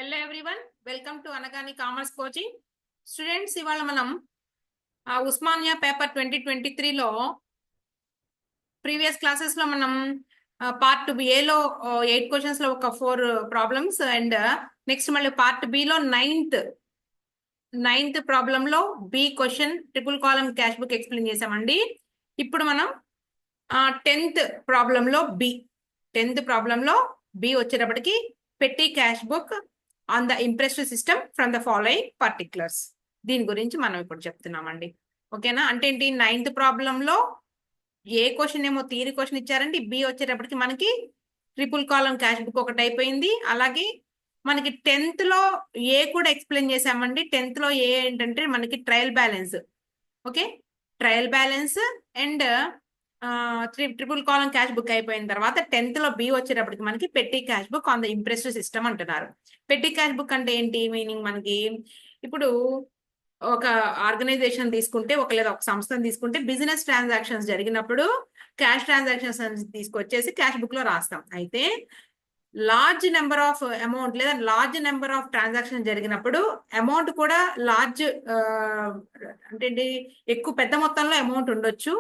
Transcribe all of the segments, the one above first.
Hello everyone, welcome to Anagani commerce coaching. Students, ఇవాళ మనం Osmania paper 2023లో ప్రీవియస్ క్లాసెస్ లో మనం పార్ట్ బిఏలో 8 క్వశ్చన్స్ లో ఒక 4 ప్రాబ్లమ్స్ అండ్ నెక్స్ట్ మళ్ళీ పార్ట్ బిలో నైన్త్ ప్రాబ్లం లో B question triple column cash book explain చేసామండి. ఇప్పుడు మనం 10th ప్రాబ్లంలో బి వచ్చేటప్పటికి petty cash book on the impressive system from the following particulars, దీని గురించి మనం ఇప్పుడు చెప్తున్నామండి. ఓకేనా? అంటే ఏంటి, 9th ప్రాబ్లంలో ఏ క్వశ్చన్ ఏమో థియరీ క్వశ్చన్ ఇచ్చారండి. బి వచ్చేటప్పటికి మనకి ట్రిపుల్ కాలం క్యాష్ బుక్ ఒకటి అయిపోయింది. అలాగే మనకి 10th లో ఏ కూడా ఎక్స్ప్లెయిన్ చేసామండి. 10th లో ఏ ఏంటంటే మనకి trial balance. Okay, trial balance and triple column cash book అయిపోయిన తర్వాత 10th లో బి వచ్చేటప్పటికి మనకి పెట్టి cash book on the impressive system అంటున్నారు. పెట్టి క్యాష్ బుక్ అంటే ఏంటి మీనింగ్? మనకి ఇప్పుడు ఒక ఆర్గనైజేషన్ తీసుకుంటే, లేదా ఒక సంస్థను తీసుకుంటే, బిజినెస్ ట్రాన్సాక్షన్స్ జరిగినప్పుడు క్యాష్ ట్రాన్సాక్షన్స్ తీసుకొచ్చేసి క్యాష్ బుక్ లో రాస్తాం. అయితే లార్జ్ నెంబర్ ఆఫ్ అమౌంట్ లేదా లార్జ్ నెంబర్ ఆఫ్ ట్రాన్సాక్షన్ జరిగినప్పుడు అమౌంట్ కూడా లార్జ్, అంటే ఎక్కువ పెద్ద మొత్తంలో అమౌంట్ ఉండొచ్చు.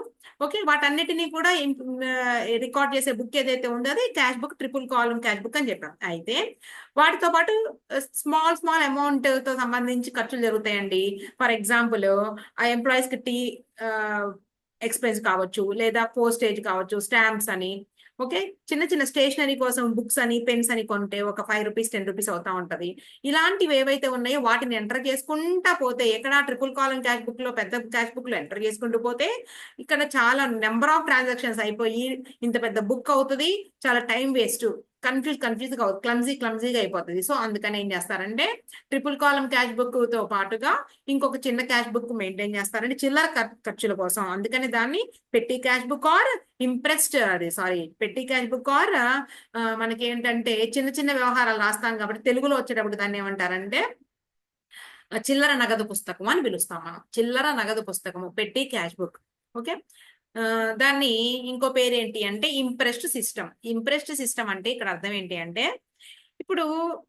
ఓకే, వాటన్నిటినీ కూడా రికార్డ్ చేసే బుక్ ఏదైతే ఉందో అది cash book, triple column cash book అని చెప్పాం. అయితే వాటితో పాటు స్మాల్ అమౌంట్ తో సంబంధించి ఖర్చులు జరుగుతాయండి. ఫర్ ఎగ్జాంపుల్, ఆ ఎంప్లాయీస్ కి టీ ఎక్స్పెన్స్ కావచ్చు, లేదా పోస్టేజ్ కావచ్చు, స్టాంప్స్ అని. ఓకే, చిన్న చిన్న స్టేషనరీ కోసం బుక్స్ అని, పెన్స్ అని కొంటే ఒక 5 రూపీస్ 10 రూపీస్ అవుతా ఉంటది. ఇలాంటివి ఏవైతే ఉన్నాయో వాటిని ఎంటర్ చేసుకుంటా పోతే, ఎక్కడ ట్రిపుల్ కాలమ్ క్యాష్ బుక్ లో, పెద్ద క్యాష్ బుక్ లో ఎంటర్ చేసుకుంటూ పోతే ఇక్కడ చాలా నెంబర్ ఆఫ్ ట్రాన్సాక్షన్స్ అయిపోయి ఇంత పెద్ద బుక్ అవుతుంది. చాలా టైం వేస్ట్, కన్ఫ్యూజ్గా, క్లమ్జీగా అయిపోతుంది. సో అందుకని ఏం చేస్తారంటే ట్రిపుల్ కాలమ్ క్యాష్ బుక్ తో పాటుగా ఇంకొక చిన్న క్యాష్ బుక్ మెయింటైన్ చేస్తారంటే చిల్లర ఖర్చుల కోసం. అందుకని దాన్ని పెట్టి క్యాష్ బుక్ ఆర్ పెట్టి క్యాష్ బుక్ ఆర్ మనకి ఏంటంటే చిన్న చిన్న వ్యవహారాలు రాస్తాం కాబట్టి తెలుగులో వచ్చేటప్పుడు దాన్ని ఏమంటారంటే చిల్లర నగదు పుస్తకం అని పిలుస్తాం మనం. చిల్లర నగదు పుస్తకము, పెట్టి క్యాష్ బుక్. ఓకే, దాన్ని ఇంకో పేరు ఏంటి అంటే ఇంప్రెస్డ్ సిస్టమ్ అంటే ఇక్కడ అర్థం ఏంటి అంటే, ఇప్పుడు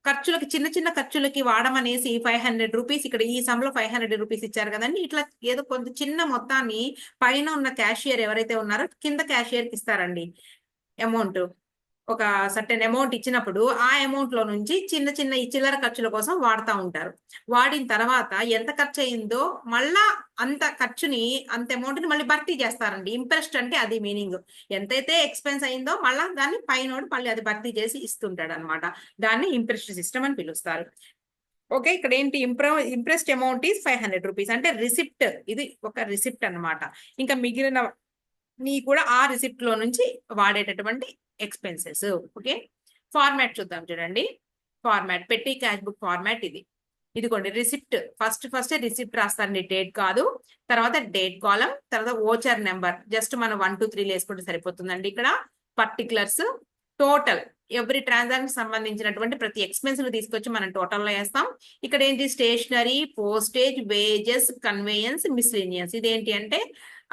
ఖర్చులకి, చిన్న చిన్న ఖర్చులకి వాడమనేసి 500 రూపీస్, ఇక్కడ ఈ సమ్లో 500 రూపీస్ ఇచ్చారు కదండి. ఇట్లా ఏదో కొంత చిన్న మొత్తాన్ని పైన ఉన్న క్యాషియర్ ఎవరైతే ఉన్నారో కింద క్యాషియర్కి ఇస్తారండి అమౌంట్. ఒక సర్టెన్ అమౌంట్ ఇచ్చినప్పుడు ఆ అమౌంట్ లో నుంచి చిన్న చిన్న ఈ చిల్లర ఖర్చుల కోసం వాడుతూ ఉంటారు. వాడిన తర్వాత ఎంత ఖర్చు అయిందో మళ్ళా అంత ఖర్చుని, అంత అమౌంట్ ని మళ్ళీ భర్తీ చేస్తారండి. ఇంప్రెస్ట్ అంటే అది మీనింగ్. ఎంతైతే ఎక్స్పెన్స్ అయిందో మళ్ళా దాన్ని పైన మళ్ళీ అది భర్తీ చేసి ఇస్తుంటాడు అనమాట. దాన్ని ఇంప్రెస్ట్ సిస్టమ్ అని పిలుస్తారు. ఓకే, ఇక్కడ ఏంటి, ఇంప్రెస్డ్ అమౌంట్ ఈజ్ 500 రూపీస్ అంటే రిసిప్ట్. ఇది ఒక రిసిప్ట్ అనమాట. ఇంకా మిగిలిన నీ కూడా ఆ రిసిప్ట్ లో నుంచి వాడేటటువంటి ఎక్స్పెన్సెస్. ఓకే, ఫార్మాట్ చూద్దాం చూడండి. ఫార్మాట్, పెట్టి క్యాష్ బుక్ ఫార్మాట్ ఇదిగోండి. రిసిప్ట్ ఫస్ట్ రిసిప్ట్ రాస్తారండి, డేట్ కాదు. తర్వాత డేట్ కాలం, తర్వాత ఓచర్ నెంబర్. జస్ట్ మనం 1 2 3 వేసుకుంటే సరిపోతుందండి. ఇక్కడ పర్టికులర్స్, టోటల్, ఎవ్రీ ట్రాన్సాక్షన్ సంబంధించినటువంటి ప్రతి ఎక్స్పెన్స్ ను తీసుకొచ్చి మనం టోటల్ లో వేస్తాం. ఇక్కడ ఏంటి, స్టేషనరీ, పోస్టేజ్, వేజెస్, కన్వేయన్స్, మిస్లీనియన్స్. ఇదేంటి అంటే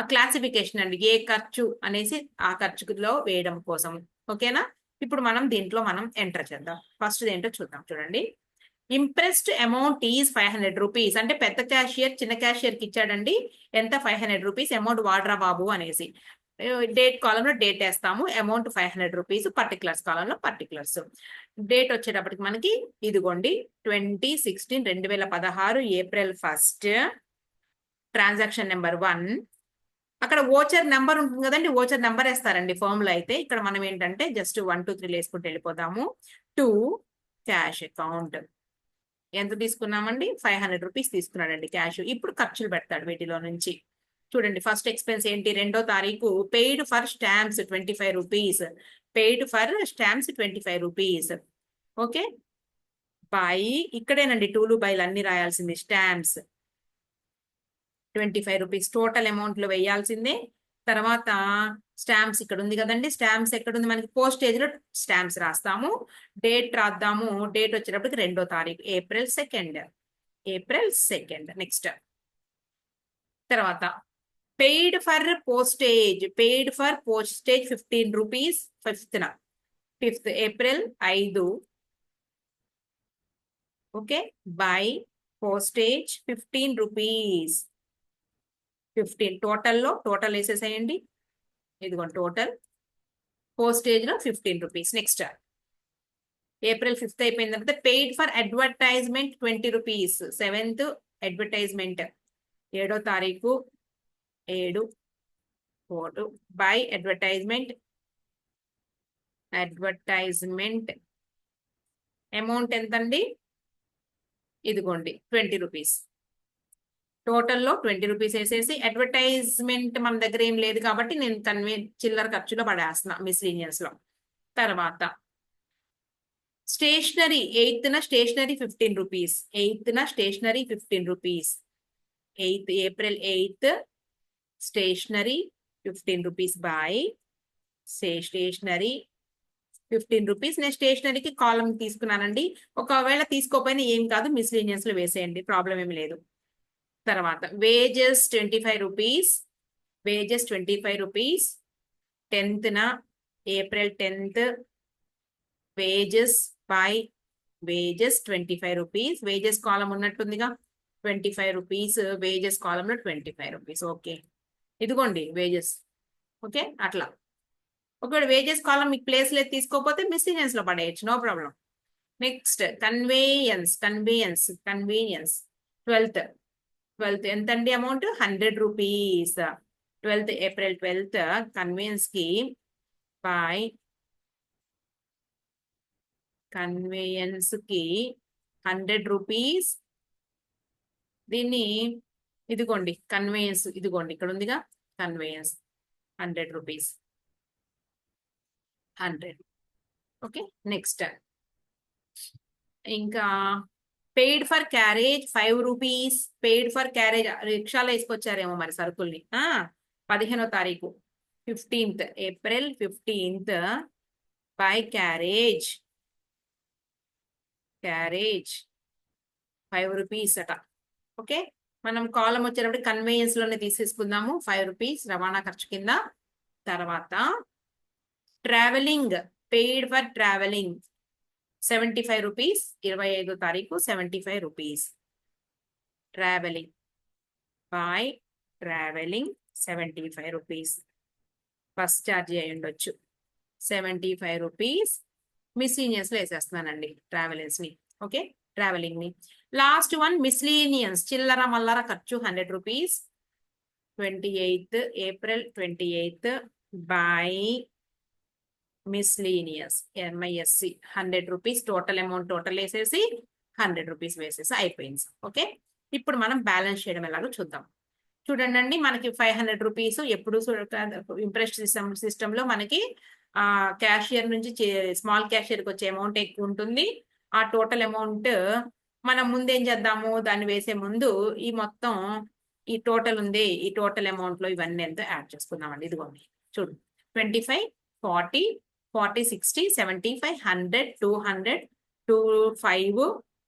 ఆ క్లాసిఫికేషన్ అండి, ఏ ఖర్చు అనేసి ఆ ఖర్చులో వేయడం కోసం. ఓకేనా? ఇప్పుడు దీంట్లో మనం ఎంటర్ చేద్దాం. ఫస్ట్ ఏంటో చూద్దాం చూడండి. ఇంప్రెస్డ్ అమౌంట్ ఈజ్ 500 రూపీస్ అంటే పెద్ద క్యాషియర్ చిన్న క్యాషియర్ కి ఇచ్చాడండి. ఎంత? 500 రూపీస్. అమౌంట్ వాడరా బాబు అనేసి డేట్ కాలంలో డేట్ వేస్తాము. Amount 500 rupees. పర్టికులర్స్ కాలంలో పర్టికులర్స్. డేట్ వచ్చేటప్పటికి మనకి ఇదిగోండి 2016 ఏప్రిల్ 1 ట్రాన్సాక్షన్ నెంబర్ 1. అక్కడ ఓచర్ నెంబర్ ఉంటుంది కదండి, ఓచర్ నెంబర్ వేస్తారండి ఫామ్ లో. అయితే ఇక్కడ మనం ఏంటంటే జస్ట్ 1 2 3 వేసుకుంటూ వెళ్ళిపోదాము. 2 క్యాష్ అకౌంట్. ఎంత తీసుకున్నామండి? 500 రూపీస్ తీసుకున్నాడండి క్యాష్. ఇప్పుడు ఖర్చులు పెడతాడు వీటిలో నుంచి. చూడండి, ఫస్ట్ ఎక్స్పెన్స్ ఏంటి, 2వ తారీఖు paid for stamps 25 rupees. Stamps 25 rupees. Okay, by, ఇక్కడేనండి టూలు బైలు అన్ని రాయాల్సింది. స్టాంప్స్ 25 రూపీస్ టోటల్ అమౌంట్ లో వేయాల్సిందే. తర్వాత స్టాంప్స్ ఇక్కడ ఉంది కదండి. స్టాంప్స్ ఎక్కడుంది మనకి? పోస్టేజ్ లో స్టాంప్స్ రాస్తాము. డేట్ రాద్దాము. డేట్ వచ్చేటప్పటికి 2వ తారీఖు ఏప్రిల్ 2. నెక్స్ట్ తర్వాత paid for postage 15 rupees 5th April 5. Okay, by postage 15 rupees. 15 total వేసేసేయండి. ఇదిగోండి టోటల్ పోస్టేజ్ లో 15 రూపీస్. నెక్స్ట్ ఏప్రిల్ 5th అయిపోయిన తర్వాత paid for advertisement 20 rupees. 7th advertisement 7వ తారీఖు 7/4 బై అడ్వర్టైజ్మెంట్ అమౌంట్ ఎంతండి? ఇదిగోండి 20 రూపీస్. టోటల్లో 20 రూపీస్ వేసేసి అడ్వర్టైజ్మెంట్ మన దగ్గర ఏం లేదు కాబట్టి నేను చిల్లర ఖర్చులో పడేస్తున్నా మిస్లీనియన్స్ లో. తర్వాత stationery 8th stationery 15 rupees. 8th stationery 15 rupees. April 8th stationery 15 rupees by stationery 15 rupees. నేను స్టేషనరీకి కాలం తీసుకున్నానండి. ఒకవేళ తీసుకోకపోయినా ఏం కాదు, మిస్లీనియన్స్ లో వేసేయండి, ప్రాబ్లం ఏమి లేదు. తర్వాత wages 25 rupees. Wages 25 rupees. 10th April 10th wages by wages 25 rupees. Wages కాలం ఉన్నట్టుందిగా 25 రూపీస్. వేజెస్ కాలంలో 25 రూపీస్. ఓకే, ఇదిగోండి వేజెస్. ఓకే, అట్లా ఒకవేళ వేజెస్ కాలం మీకు ప్లేస్ లేదు తీసుకోకపోతే మిస్లీనియన్స్ లో పడేయచ్చు, no problem. Next conveyance 12th ఎంతండి amount? 100 rupees. 12th April 12th conveyance కి బై కన్వేయన్స్ కి 100 రూపీస్. దీన్ని ఇదిగోండి కన్వేయన్స్, ఇదిగోండి ఇక్కడ ఉందిగా కన్వేయన్స్ 100 రూపీస్. 100. ఓకే, నెక్స్ట్ ఇంకా paid for carriage 5 rupees. Paid for carriage రిక్షాలో వేసుకొచ్చారేమో మరి సరుకుల్ని. 15వ తారీఖు 15th April 15th by carriage 5 rupees అట. ఓకే, మనం కాలం వచ్చేటప్పుడు కన్వేయన్స్ లోనే తీసేసుకుందాము. 5 రూపీస్ రవాణా ఖర్చు కింద. తర్వాత travelling, paid for travelling 75 rupees. 25వ తారీఖు 75 rupees. Travelling by travelling 75 rupees. Bus ఛార్జీ అయి ఉండొచ్చు. 75 రూపీస్. మిస్లీనియన్స్ లో వేసేస్తున్నానండి ట్రావెలింగ్స్ ని. ఓకే, ట్రావెలింగ్ ని. లాస్ట్ వన్ మిస్లీనియన్స్ చిల్లర మల్లర ఖర్చు 100 rupees. 28th April 28th by miscellaneous MISC 100 rupees. Total amount total వేసేసి 100 రూపీస్ వేసేసి అయిపోయింది. ఓకే, ఇప్పుడు మనం బ్యాలెన్స్ చేయడం ఎలాగో చూద్దాం. చూడండి అండి, మనకి 500 రూపీస్ ఎప్పుడు ఇంప్రెస్ సిస్టమ్ లో మనకి క్యాషియర్ నుంచి స్మాల్ క్యాషియర్కి వచ్చే అమౌంట్ ఎక్కువ ఉంటుంది. ఆ టోటల్ అమౌంట్ మనం ముందు ఏం చేద్దాము, దాన్ని వేసే ముందు ఈ మొత్తం ఈ టోటల్ ఉంది, ఈ టోటల్ అమౌంట్ లో ఇవన్నీ ఎంతో యాడ్ చేసుకుందామండి. ఇదిగోండి చూడు, 25, 40, 40, 60, 75, 100, 200,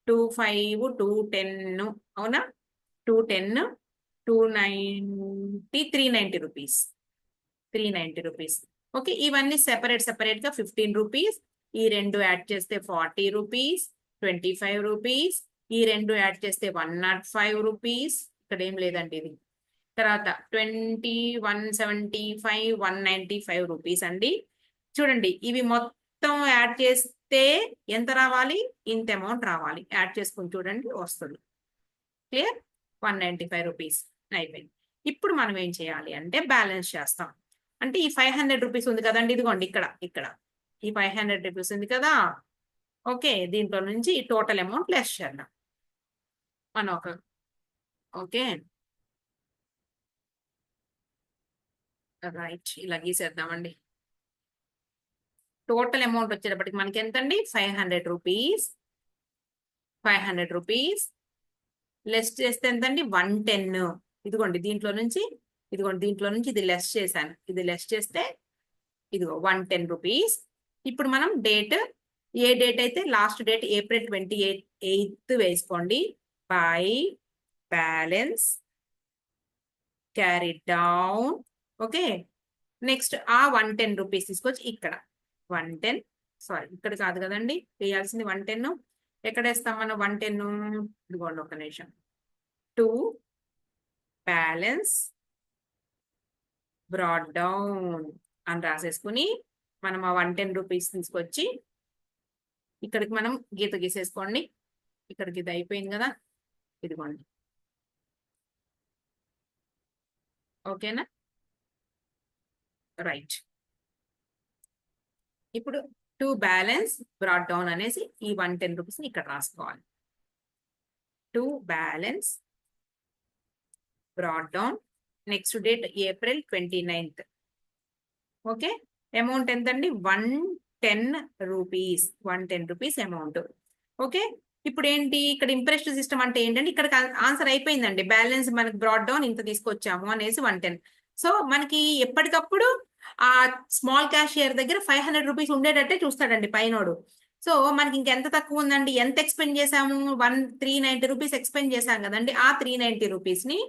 25, 210, అవునా, 210, 290, 390 రూపీస్. 390 రూపీస్. ఓకే, ఇవన్నీ సెపరేట్ గా 15 రూపీస్. ఈ రెండు యాడ్ చేస్తే 40 రూపీస్. 25 రూపీస్. ఈ రెండు యాడ్ చేస్తే 105 రూపీస్. ఇక్కడ ఏం లేదండి ఇది. తర్వాత 20, 175, 195 రూపీస్ అండి. చూడండి, ఇవి మొత్తం యాడ్ చేస్తే ఎంత రావాలి? ఇంత అమౌంట్ రావాలి. యాడ్ చేసుకుని చూడండి వస్తుంది. క్లియర్? 195 రూపీస్ అయిపోయింది. ఇప్పుడు మనం ఏం చేయాలి అంటే బ్యాలెన్స్ చేస్తాం. అంటే ఈ 500 రూపీస్ ఉంది కదండి, ఇదిగోండి ఇక్కడ ఈ 500 రూపీస్ ఉంది కదా. ఓకే, దీంట్లో నుంచి ఈ టోటల్ అమౌంట్ లెస్ చేద్దాం మనం. ఓకే రైట్, ఇలా గీసేద్దామండి. టోటల్ అమౌంట్ వచ్చేటప్పటికి మనకి ఎంతండి? 500 రూపీస్. 500 రూపీస్ లెస్ చేస్తే ఎంతండి? 110. ఇదిగోండి దీంట్లో నుంచి ఇది లెస్ చేశాను. ఇది లెస్ చేస్తే ఇదిగో 110 రూపీస్. ఇప్పుడు మనం ఏ డేట్ అయితే లాస్ట్ డేట్ ఏప్రిల్ 28th వేసుకోండి. By balance carry down. Okay, next ఆ 110 రూపీస్ తీసుకొచ్చి ఇక్కడ 110, సారీ ఇక్కడ కాదు కదండి వేయాల్సింది 110. ఎక్కడ వేస్తాం మనం 110? ఇదిగోండి ఒక నిమిషం. 2 బ్యాలెన్స్ బ్రాడ్ డౌన్ అని రాసేసుకుని మనం ఆ 110 రూపీస్ తీసుకొచ్చి ఇక్కడికి మనం గీత గీసేసుకోండి. ఇక్కడికి ఇది అయిపోయింది కదా, ఇదిగోండి. ఓకేనా? రైట్. ఇప్పుడు 2 బ్యాలెన్స్ బ్రాడ్ డౌన్ అనేసి ఈ 110 రూపీస్ ఇక్కడ రాసుకోవాలి. 2 balance broad down, next date April 29th. Okay, amount ఎంతండి? 110 రూపీస్. 110 rupees amount. ఓకే, ఇప్పుడు ఏంటి ఇక్కడ ఇంప్రెస్డ్ సిస్టమ్ అంటే ఏంటంటే ఇక్కడ ఆన్సర్ అయిపోయిందండి. బ్యాలెన్స్ మనకి బ్రాడ్ డౌన్ ఇంత తీసుకొచ్చాము అనేసి 110. సో మనకి ఎప్పటికప్పుడు ఆ స్మాల్ క్యాషియర్ దగ్గర 500 రూపీస్ ఉండేటట్టే చూస్తాడండి పైనోడు. సో మనకి ఇంకెంత తక్కువ ఉందండి? ఎంత ఎక్స్పెండ్ చేసాము? 390 రూపీస్ ఎక్స్పెండ్ చేసాం కదండి. ఆ 390 రూపీస్ ని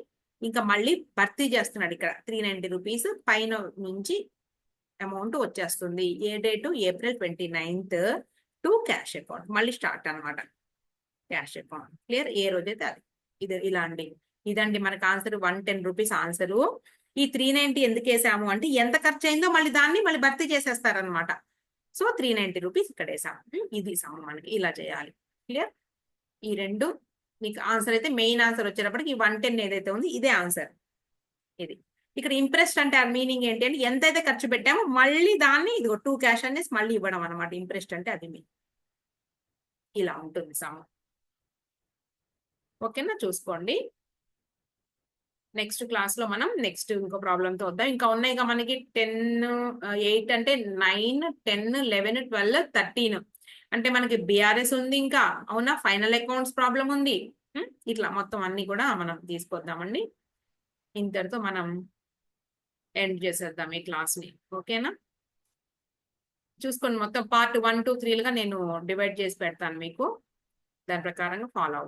ఇంకా మళ్ళీ భర్తీ చేస్తున్నాడు ఇక్కడ. 390 రూపీస్ పైన నుంచి అమౌంట్ వచ్చేస్తుంది. ఏ date? April 29th to cash account. మళ్ళీ స్టార్ట్ అనమాట క్యాష్ అకౌంట్. క్లియర్? ఏ రోజైతే అది. ఇది ఇలా అండి. ఇదండి మనకు ఆన్సర్. 110 rupees answer. ఈ 390 ఎందుకు వేసాము అంటే ఎంత ఖర్చు అయిందో మళ్ళీ దాన్ని మళ్ళీ భర్తీ చేసేస్తారనమాట. సో 390 రూపీస్ ఇక్కడ వేసాము. ఇది సమ్ మనకి ఇలా చేయాలి. క్లియర్? ఈ రెండు మీకు ఆన్సర్ అయితే మెయిన్ ఆన్సర్ వచ్చేటప్పటికి ఈ 110 ఏదైతే ఉంది ఇదే ఆన్సర్. ఇది ఇక్కడ ఇంప్రెస్ట్ అంటే ఆ మీనింగ్ ఏంటి అంటే ఎంతైతే ఖర్చు పెట్టామో మళ్ళీ దాన్ని ఇదిగో 2 క్యాష్ అనేసి మళ్ళీ ఇవ్వడం అనమాట. ఇంప్రెస్ట్ అంటే అది మీ ఇలా ఉంటుంది సమ్. ఓకేనా? చూసుకోండి. నెక్స్ట్ క్లాస్ లో మనం నెక్స్ట్ ఇంకో ప్రాబ్లం తో వద్దాం. ఇంకా ఉన్నాయి మనకి 10, 8 అంటే 9, 10, 11, 12, 13 అంటే మనకి బిఆర్ఎస్ ఉంది ఇంకా. అవునా? ఫైనల్ అకౌంట్స్ ప్రాబ్లం ఉంది. ఇట్లా మొత్తం అన్ని కూడా మనం తీసుకొద్దామండి. ఇంతటితో మనం ఎండ్ చేసేద్దాం ఈ క్లాస్ ని. ఓకేనా? చూసుకోండి మొత్తం పార్ట్ 1, 2, 3లుగా నేను డివైడ్ చేసి పెడతాను మీకు. దాని ప్రకారంగా ఫాలో అవ్వండి.